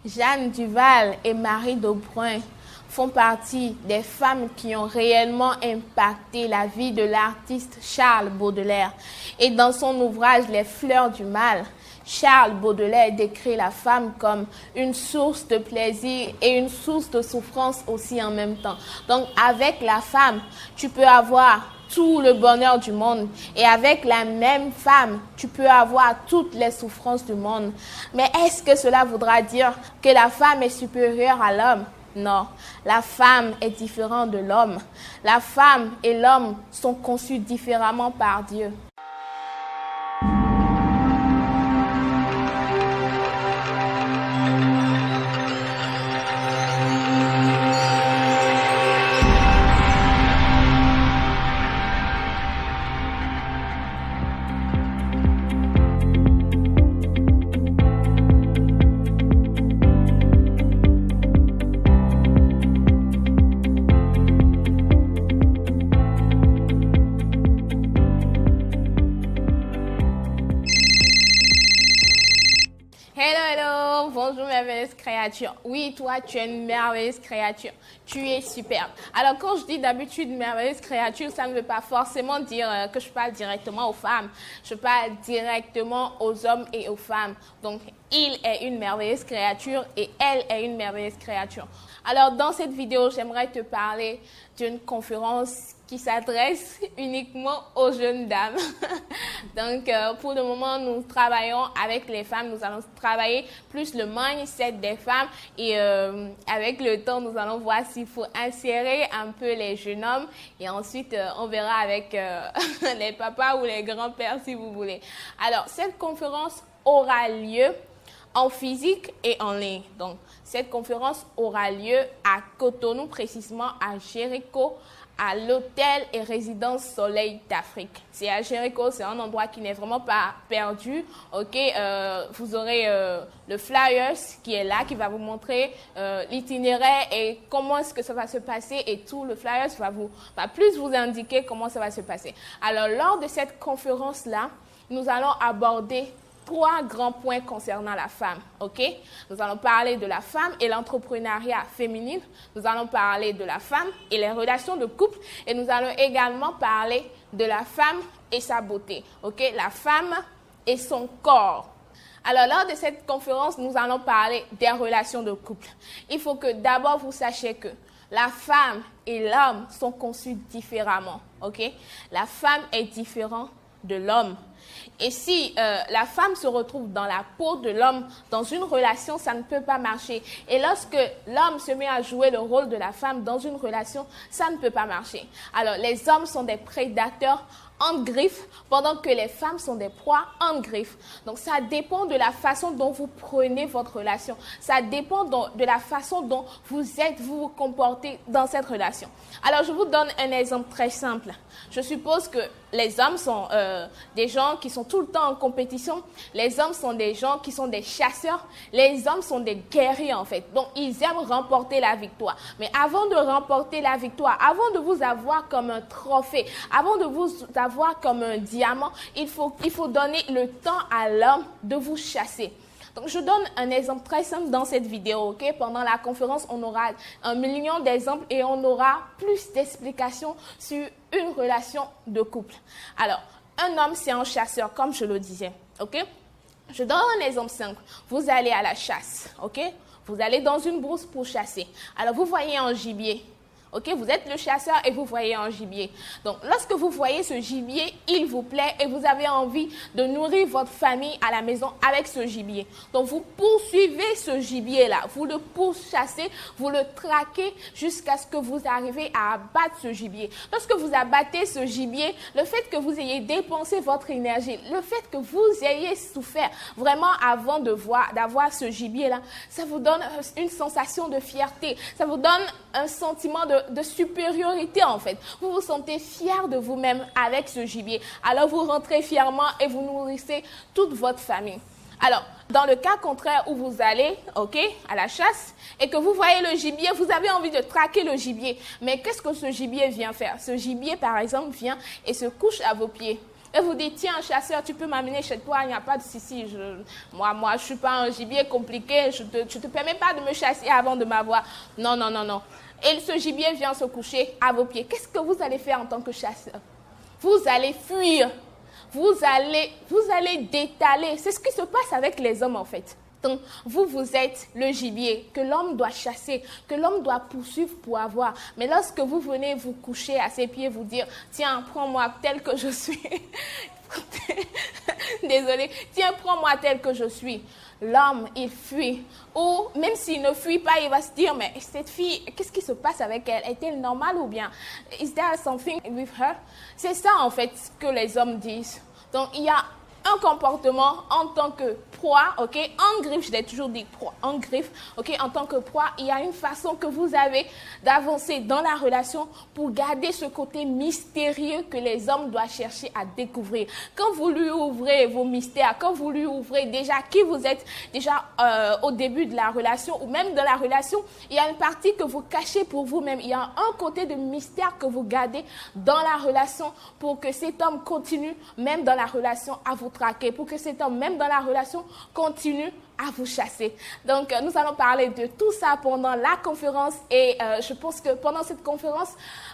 Jeanne Duval et Marie Daubrun font partie des femmes qui ont réellement impacté la vie de l'artiste Charles Baudelaire. Et dans son ouvrage Les Fleurs du mal, Charles Baudelaire décrit la femme comme une source de plaisir et une source de souffrance aussi en même temps. Donc avec la femme, tu peux avoir tout le bonheur du monde. Et avec la même femme, tu peux avoir toutes les souffrances du monde. Mais est-ce que cela voudra dire que la femme est supérieure à l'homme? Non, la femme est différente de l'homme. La femme et l'homme sont conçus différemment par Dieu. Bonjour merveilleuse créature. Oui, toi, tu es une merveilleuse créature. Tu es superbe. Alors, quand je dis d'habitude merveilleuse créature, ça ne veut pas forcément dire que je parle directement aux femmes. Je parle directement aux hommes et aux femmes. Donc, il est une merveilleuse créature et elle est une merveilleuse créature. Alors, dans cette vidéo, j'aimerais te parler d'une conférence qui s'adresse uniquement aux jeunes dames. Donc, pour le moment, nous travaillons avec les femmes. Nous allons travailler plus le mindset des femmes et avec le temps, nous allons voir s'il faut insérer un peu les jeunes hommes et ensuite, on verra avec les papas ou les grands-pères si vous voulez. Alors, cette conférence aura lieu en physique et en ligne. Donc, cette conférence aura lieu à Cotonou, précisément à Jéricho, à l'hôtel et résidence Soleil d'Afrique. C'est à Jéricho, c'est un endroit qui n'est vraiment pas perdu. Ok, vous aurez le flyers qui est là, qui va vous montrer l'itinéraire et comment est-ce que ça va se passer et tout. Le flyers va plus vous indiquer comment ça va se passer. Alors, lors de cette conférence-là, nous allons aborder 3 grands points concernant la femme, ok? Nous allons parler de la femme et l'entrepreneuriat féminin. Nous allons parler de la femme et les relations de couple. Et nous allons également parler de la femme et sa beauté, ok? La femme et son corps. Alors, lors de cette conférence, nous allons parler des relations de couple. Il faut que d'abord vous sachiez que la femme et l'homme sont conçus différemment, ok? La femme est différente de l'homme. Et si la femme se retrouve dans la peau de l'homme, dans une relation, ça ne peut pas marcher. Et lorsque l'homme se met à jouer le rôle de la femme dans une relation, ça ne peut pas marcher. Alors, les hommes sont des prédateurs en griffe, pendant que les femmes sont des proies en griffe. Donc, ça dépend de la façon dont vous prenez votre relation. Ça dépend de la façon dont vous vous comportez dans cette relation. Alors, je vous donne un exemple très simple. Je suppose que les hommes sont des gens qui sont tout le temps en compétition. Les hommes sont des gens qui sont des chasseurs. Les hommes sont des guerriers, en fait. Donc, ils aiment remporter la victoire. Mais avant de remporter la victoire, avant de vous avoir comme un trophée, avant de vous avoir comme un diamant, il faut donner le temps à l'homme de vous chasser. Donc, je donne un exemple très simple dans cette vidéo, ok? Pendant la conférence, on aura 1 million d'exemples et on aura plus d'explications sur une relation de couple. Alors, un homme, c'est un chasseur, comme je le disais, ok? Je donne un exemple simple. Vous allez à la chasse, ok? Vous allez dans une brousse pour chasser. Alors, vous voyez un gibier. Ok, vous êtes le chasseur et vous voyez un gibier. Donc, lorsque vous voyez ce gibier, il vous plaît et vous avez envie de nourrir votre famille à la maison avec ce gibier. Donc, vous poursuivez ce gibier-là. Vous le pourchassez, vous le traquez jusqu'à ce que vous arrivez à abattre ce gibier. Lorsque vous abattez ce gibier, le fait que vous ayez dépensé votre énergie, le fait que vous ayez souffert vraiment avant d'avoir ce gibier-là, ça vous donne une sensation de fierté. Ça vous donne un sentiment de supériorité en fait. Vous vous sentez fier de vous-même avec ce gibier. Alors vous rentrez fièrement et vous nourrissez toute votre famille. Alors, dans le cas contraire où vous allez, ok, à la chasse et que vous voyez le gibier, vous avez envie de traquer le gibier. Mais qu'est-ce que ce gibier vient faire? Ce gibier, par exemple, vient et se couche à vos pieds. et vous dites, tiens, chasseur, tu peux m'amener chez toi, il n'y a pas de souci. Moi, je ne suis pas un gibier compliqué, je ne te permets pas de me chasser avant de m'avoir. Non, non, non, non. Et ce gibier vient se coucher à vos pieds. Qu'est-ce que vous allez faire en tant que chasseur? Vous allez fuir. Vous allez détaler. C'est ce qui se passe avec les hommes, en fait. Donc, vous êtes le gibier que l'homme doit chasser, que l'homme doit poursuivre pour avoir. Mais lorsque vous venez vous coucher à ses pieds, vous dire, tiens, prends-moi tel que je suis. Désolée. Tiens, prends-moi tel que je suis. L'homme, il fuit. Ou même s'il ne fuit pas, il va se dire, mais cette fille, qu'est-ce qui se passe avec elle? Est-elle normale ou bien? Is there something with her? C'est ça, en fait, que les hommes disent. Donc, il y a un comportement en tant que proie, ok, en griffe, je l'ai toujours dit, proie, en griffe, ok, en tant que proie, il y a une façon que vous avez d'avancer dans la relation pour garder ce côté mystérieux que les hommes doivent chercher à découvrir. Quand vous lui ouvrez vos mystères, quand vous lui ouvrez déjà qui vous êtes, déjà au début de la relation ou même dans la relation, il y a une partie que vous cachez pour vous-même. Il y a un côté de mystère que vous gardez dans la relation pour que cet homme continue, même dans la relation, à vous traquer, pour que cet homme, même dans la relation, continue à vous chasser. Donc, nous allons parler de tout ça pendant la conférence et je pense que pendant cette conférence,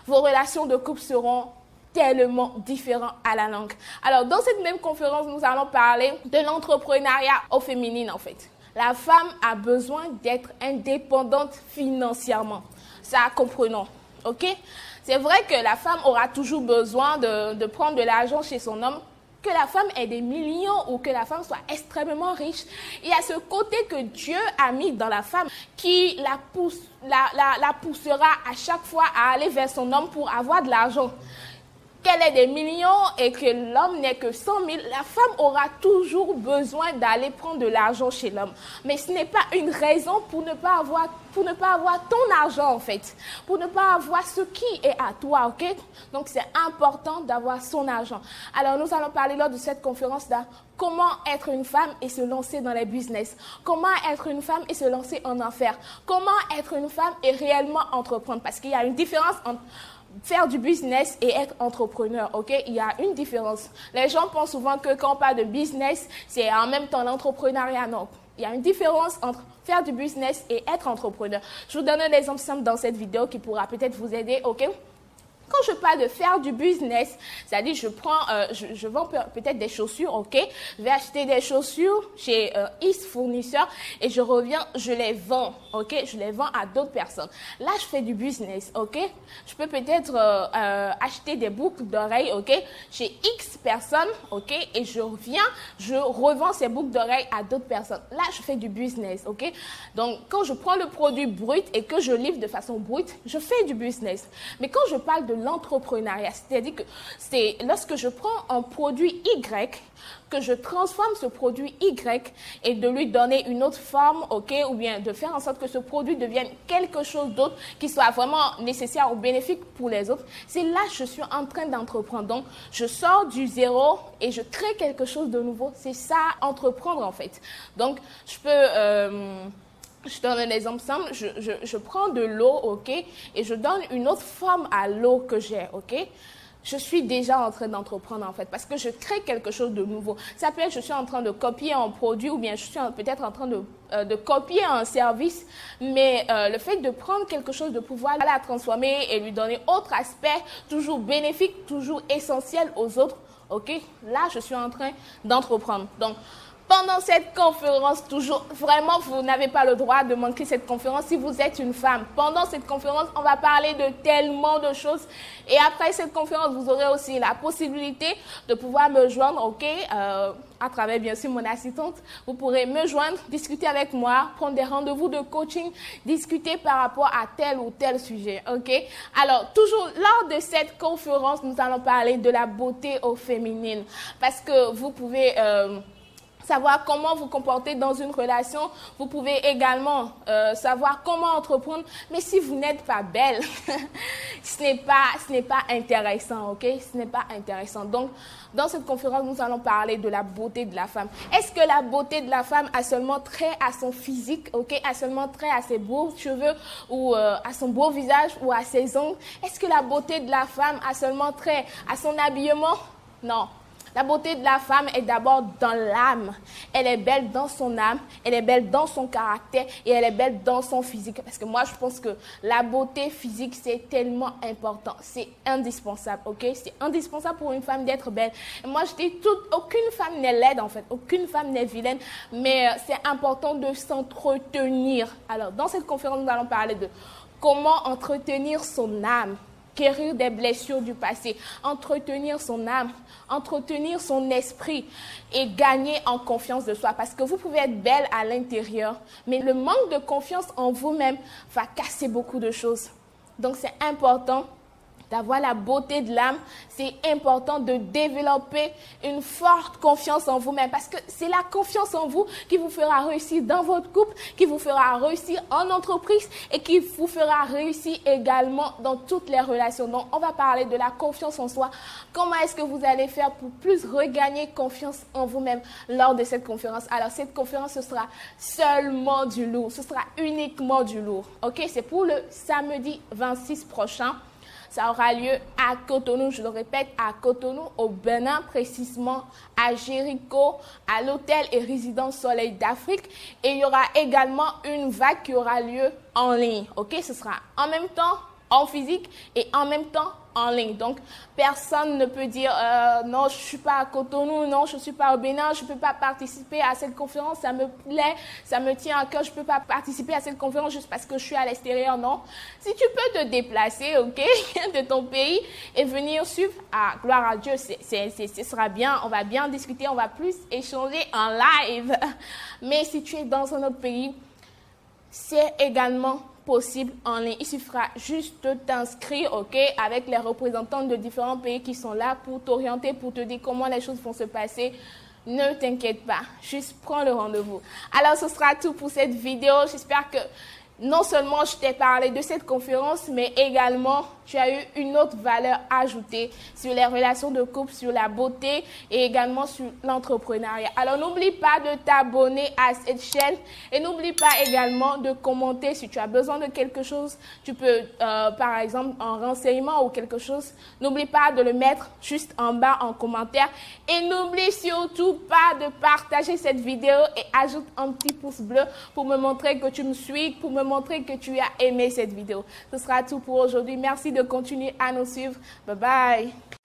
vos relations de couple seront tellement différentes à la longue. Alors, dans cette même conférence, nous allons parler de l'entrepreneuriat au féminin, en fait. La femme a besoin d'être indépendante financièrement. Ça, comprenons, ok? C'est vrai que la femme aura toujours besoin de prendre de l'argent chez son homme, que la femme ait des millions ou que la femme soit extrêmement riche. Il y a ce côté que Dieu a mis dans la femme qui la poussera à chaque fois à aller vers son homme pour avoir de l'argent. Qu'elle ait des millions et que l'homme n'ait que 100 000, la femme aura toujours besoin d'aller prendre de l'argent chez l'homme. Mais ce n'est pas une raison pour ne pas avoir ton argent, en fait. Pour ne pas avoir ce qui est à toi, ok? Donc, c'est important d'avoir son argent. Alors, nous allons parler lors de cette conférence-là, comment être une femme et se lancer dans les business. Comment être une femme et se lancer en affaires. Comment être une femme et réellement entreprendre. Parce qu'il y a une différence entre faire du business et être entrepreneur, ok? Il y a une différence. Les gens pensent souvent que quand on parle de business, c'est en même temps l'entrepreneuriat. Non, il y a une différence entre faire du business et être entrepreneur. Je vous donne un exemple simple dans cette vidéo qui pourra peut-être vous aider, ok? Quand je parle de faire du business, c'est-à-dire je vends peut-être des chaussures, ok? Je vais acheter des chaussures chez X fournisseur et je reviens, je les vends, ok? Je les vends à d'autres personnes. Là, je fais du business, ok? Je peux peut-être acheter des boucles d'oreilles, ok? Chez X personnes, ok? Et je revends ces boucles d'oreilles à d'autres personnes. Là, je fais du business, ok? Donc, quand je prends le produit brut et que je livre de façon brute, je fais du business. Mais quand je parle de l'entrepreneuriat, c'est-à-dire que c'est lorsque je prends un produit Y, que je transforme ce produit Y et de lui donner une autre forme, ok, ou bien de faire en sorte que ce produit devienne quelque chose d'autre qui soit vraiment nécessaire ou bénéfique pour les autres, c'est là que je suis en train d'entreprendre. Donc, je sors du zéro et je crée quelque chose de nouveau. C'est ça, entreprendre en fait. Donc, je donne un exemple simple, je prends de l'eau, ok, et je donne une autre forme à l'eau que j'ai, ok. Je suis déjà en train d'entreprendre en fait, parce que je crée quelque chose de nouveau. Ça peut être je suis en train de copier un produit ou bien je suis peut-être en train de copier un service, mais le fait de prendre quelque chose, de pouvoir la transformer et lui donner autre aspect, toujours bénéfique, toujours essentiel aux autres, ok, là je suis en train d'entreprendre. Donc, pendant cette conférence, toujours, vraiment, vous n'avez pas le droit de manquer cette conférence si vous êtes une femme. Pendant cette conférence, on va parler de tellement de choses. Et après cette conférence, vous aurez aussi la possibilité de pouvoir me joindre, ok, à travers, bien sûr, mon assistante. Vous pourrez me joindre, discuter avec moi, prendre des rendez-vous de coaching, discuter par rapport à tel ou tel sujet, ok. Alors, toujours, lors de cette conférence, nous allons parler de la beauté au féminin. Parce que vous pouvez savoir comment vous comporter dans une relation. Vous pouvez également savoir comment entreprendre. Mais si vous n'êtes pas belle, ce n'est pas intéressant, ok? Ce n'est pas intéressant. Donc, dans cette conférence, nous allons parler de la beauté de la femme. Est-ce que la beauté de la femme a seulement trait à son physique, ok? A seulement trait à ses beaux cheveux ou à son beau visage ou à ses ongles? Est-ce que la beauté de la femme a seulement trait à son habillement? Non. La beauté de la femme est d'abord dans l'âme. Elle est belle dans son âme, elle est belle dans son caractère et elle est belle dans son physique. Parce que moi, je pense que la beauté physique, c'est tellement important. C'est indispensable, ok? C'est indispensable pour une femme d'être belle. Et moi, je dis, aucune femme n'est laide, en fait. Aucune femme n'est vilaine. Mais c'est important de s'entretenir. Alors, dans cette conférence, nous allons parler de comment entretenir son âme. Guérir des blessures du passé, entretenir son âme, entretenir son esprit et gagner en confiance de soi. Parce que vous pouvez être belle à l'intérieur, mais le manque de confiance en vous-même va casser beaucoup de choses. Donc c'est important d'avoir la beauté de l'âme, c'est important de développer une forte confiance en vous-même parce que c'est la confiance en vous qui vous fera réussir dans votre couple, qui vous fera réussir en entreprise et qui vous fera réussir également dans toutes les relations. Donc, on va parler de la confiance en soi. Comment est-ce que vous allez faire pour plus regagner confiance en vous-même lors de cette conférence? Alors, cette conférence, ce sera seulement du lourd. Ce sera uniquement du lourd. OK? C'est pour le samedi 26 prochain. Ça aura lieu à Cotonou, je le répète, à Cotonou, au Bénin, précisément à Jéricho, à l'hôtel et résidence Soleil d'Afrique. Et il y aura également une vague qui aura lieu en ligne. OK, ce sera en même temps en physique et en même temps en ligne. Donc, personne ne peut dire non, je ne suis pas à Cotonou, non, je ne suis pas au Bénin, je ne peux pas participer à cette conférence, ça me plaît, ça me tient à cœur, je ne peux pas participer à cette conférence juste parce que je suis à l'extérieur, non. Si tu peux te déplacer, ok, de ton pays et venir suivre, gloire à Dieu, ce sera bien, on va bien discuter, on va plus échanger en live. Mais si tu es dans un autre pays, c'est également possible en ligne. Il suffira juste de t'inscrire, ok, avec les représentants de différents pays qui sont là pour t'orienter, pour te dire comment les choses vont se passer. Ne t'inquiète pas, juste prends le rendez-vous. Alors, ce sera tout pour cette vidéo. J'espère que non seulement je t'ai parlé de cette conférence, mais également tu as eu une autre valeur ajoutée sur les relations de couple, sur la beauté et également sur l'entrepreneuriat. Alors n'oublie pas de t'abonner à cette chaîne et n'oublie pas également de commenter si tu as besoin de quelque chose. Tu peux, par exemple, un renseignement ou quelque chose, n'oublie pas de le mettre juste en bas en commentaire. Et n'oublie surtout pas de partager cette vidéo et ajoute un petit pouce bleu pour me montrer que tu me suis, pour me montrer que tu as aimé cette vidéo. Ce sera tout pour aujourd'hui. Merci de continuer à nous suivre. Bye bye.